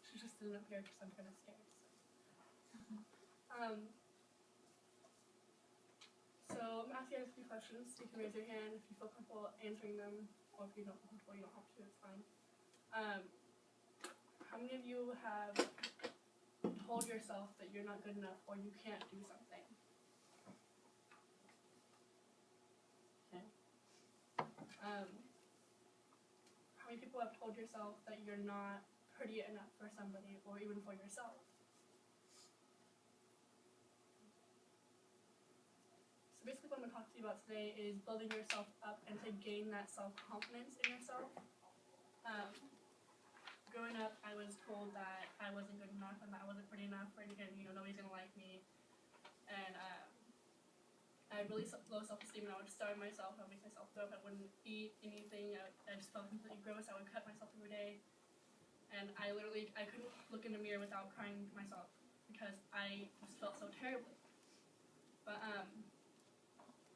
She's just sitting up here because I'm kind of scared. So I'm asking you guys a few questions. You can raise your hand if you feel comfortable answering them, or if you don't feel comfortable, you don't have to. It's fine. How many of you have told yourself that you're not good enough or you can't do something? Okay. How many people have told yourself that you're not pretty enough for somebody or even for yourself? So basically what I'm going to talk to you about today is building yourself up and to gain that self-confidence in yourself. Growing up, I was told that I wasn't good enough and that I wasn't pretty enough, or nobody's going to like me. And I had really low self-esteem, and I would starve myself, I would make myself throw up, I wouldn't eat anything, I just felt completely gross, I would cut myself every day. And I couldn't look in the mirror without crying to myself because I just felt so terribly. But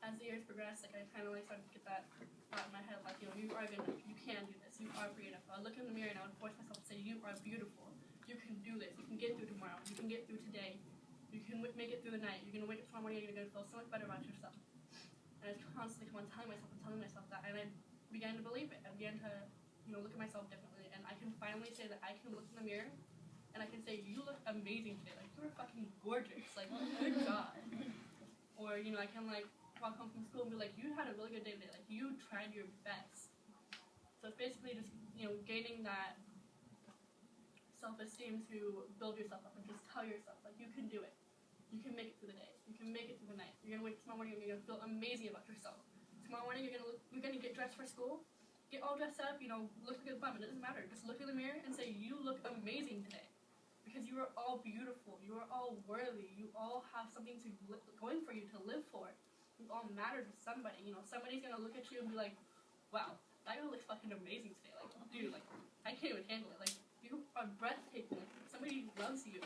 as the years progressed, I kind of started to get that thought in my head, you are good enough, you can do this, you are pretty enough. I would look in the mirror and I would force myself to say, you are beautiful, you can do this, you can get through tomorrow, you can get through today, you can make it through the night, you're going to wake up tomorrow morning, you're going to feel so much better about yourself. And I was constantly telling myself that, and I began to believe it. I began to look at myself differently, and I can finally say that I can look in the mirror and I can say, you look amazing today, you're fucking gorgeous, good job. Or I can walk home from school and be like, you had a really good day today, you tried your best. So it's basically just gaining that self-esteem to build yourself up and just tell yourself you can do it, you can make it through the day, you can make it through the night, you're gonna wake up tomorrow morning and you're gonna feel amazing about yourself. Tomorrow morning you're gonna get dressed for school, get all dressed up, look like a bum, it doesn't matter, just look in the mirror and say, you look amazing today. Because you are all beautiful, you are all worthy, you all have something going for you to live for. You all matter to somebody. Somebody's gonna look at you and be like, wow, that girl looks fucking amazing today. Dude, I can't even handle it. You are breathtaking. Somebody loves you.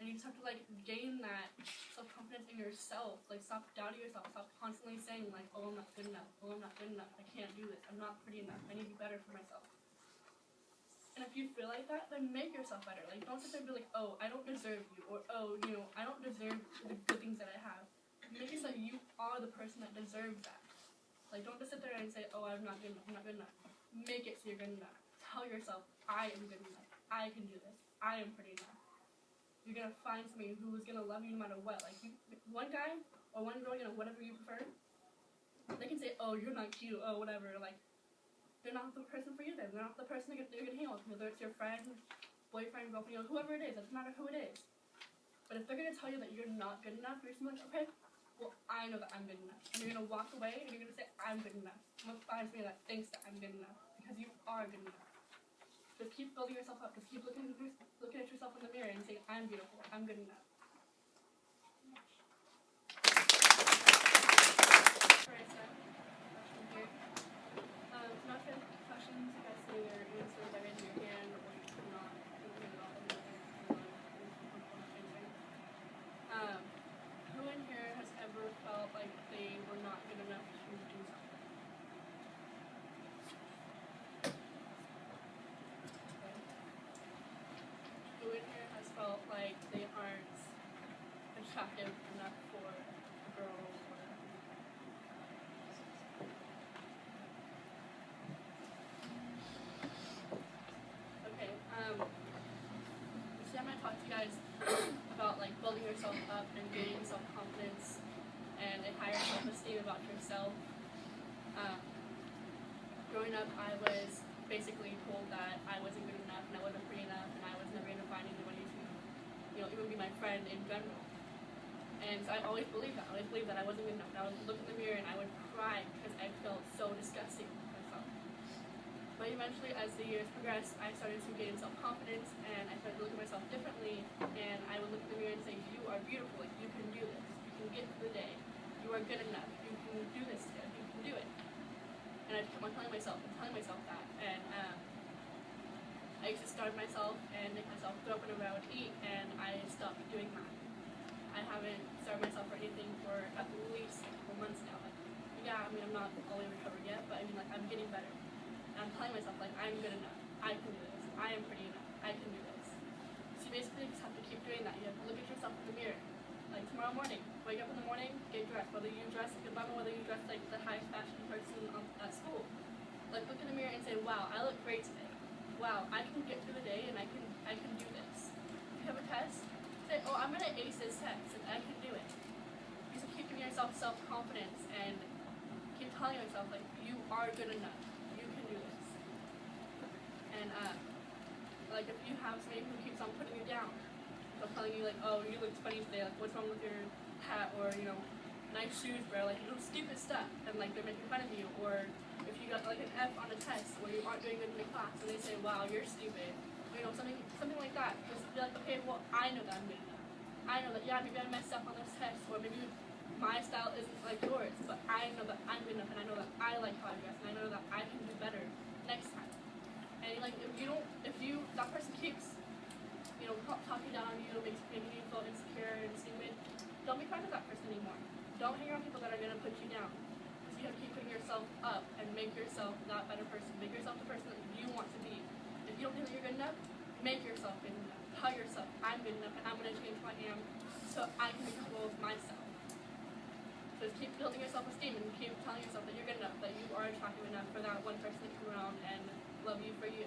And you just have to gain that self-confidence in yourself. Stop doubting yourself. Stop constantly saying oh, I'm not good enough. Oh, I'm not good enough. I can't do this. I'm not pretty enough. I need to be better for myself. And if you feel like that, then make yourself better. Don't sit there and be like, oh, I don't deserve you, or oh, I don't deserve the good things that I have. Make it so you are the person that deserves that. Don't just sit there and say, oh, I'm not good enough, I'm not good enough. Make it so you're good enough. Tell yourself, I am good enough. I can do this. I am pretty enough. You're gonna find somebody who's gonna love you no matter what. One guy or one girl, whatever you prefer, they can say, oh, you're not cute, oh, whatever. They're not the person for you then. They're not the person you're gonna hang out with, whether it's your friend, boyfriend, girlfriend, whoever it is. It doesn't matter who it is. But if they're gonna tell you that you're not good enough, you're just gonna be okay, well, I know that I'm good enough. And you're gonna walk away and you're gonna say, I'm good enough. I'm gonna find somebody that thinks that I'm good enough. Because you are good enough. Just keep building yourself up. Just keep looking at yourself in the mirror and saying, I'm beautiful. I'm good enough. Marissa, question here. Not good questions. You guys say your answer by raising your hand, or you cannot answer at all. Who in here has ever felt like they were not good enough to do something? Okay. Who in here has felt like they aren't attractive enough for a girl? Okay. So I'm gonna talk to you guys about building yourself up and gaining self-confidence and a higher self-esteem about yourself. Growing up, I was basically told that I wasn't good enough and I wasn't pretty enough and I was never going to find anybody to, even be my friend in general. And so I always believed that. I always believed that I wasn't good enough. And I would look in the mirror and I would cry because I felt so disgusting with myself. But eventually, as the years progressed, I started to gain self-confidence and I started to look at myself differently. And I would look in the mirror and say, you are beautiful. You can do this. You can get through the day. You are good enough. You can do this today. You can do it. And I kept on telling myself that. And I used to starve myself and make myself throw up whenever I would eat, and I stopped doing that. I haven't starved myself for anything for at least a couple months now. I'm not all the way recovered yet, but I'm getting better. And I'm telling myself, I'm good enough. I can do this. I am pretty enough. I can do this. So you basically just have to keep doing that. You have to look at yourself in the mirror. Like tomorrow morning, wake up in the morning, get dressed. Whether you dress like a bum or whether you dress like the highest fashion person at school. Like look in the mirror and say, wow, I look great today. Wow, I can get through the day and I can do this. If you have a test, say, oh, I'm gonna ace this test and I can do it. You just keep giving yourself self-confidence and keep telling yourself like you are good enough. You can do this. And like if you have somebody who keeps on putting you down, they're telling you like, oh, you look funny today, like what's wrong with your hat, or you know, nice shoes, bro, like you know, stupid stuff, and like they're making fun of you, or if you got like an F on a test where you aren't doing good in the class and they say, wow, you're stupid, you know, something like that. Just be like, okay, well, I know that I'm good enough. I know that, yeah, maybe I messed up on this test, or maybe my style isn't like yours, but I know that I'm good enough, and I know that I like how I dress, and I know that I can do better next time. And like, if that person keeps, you know, talking down on you, making you feel insecure and stupid, don't be friends with that person anymore. Don't hang around people that are going to put you down. Because you have to keep putting yourself up and make yourself that better person. Make yourself the person that you want to be. If you don't think that you're good enough, make yourself good enough. Tell yourself, I'm good enough and I'm going to change who I am so I can be comfortable with myself. So just keep building your self-esteem and keep telling yourself that you're good enough, that you are attractive enough for that one person to come around and love you for you.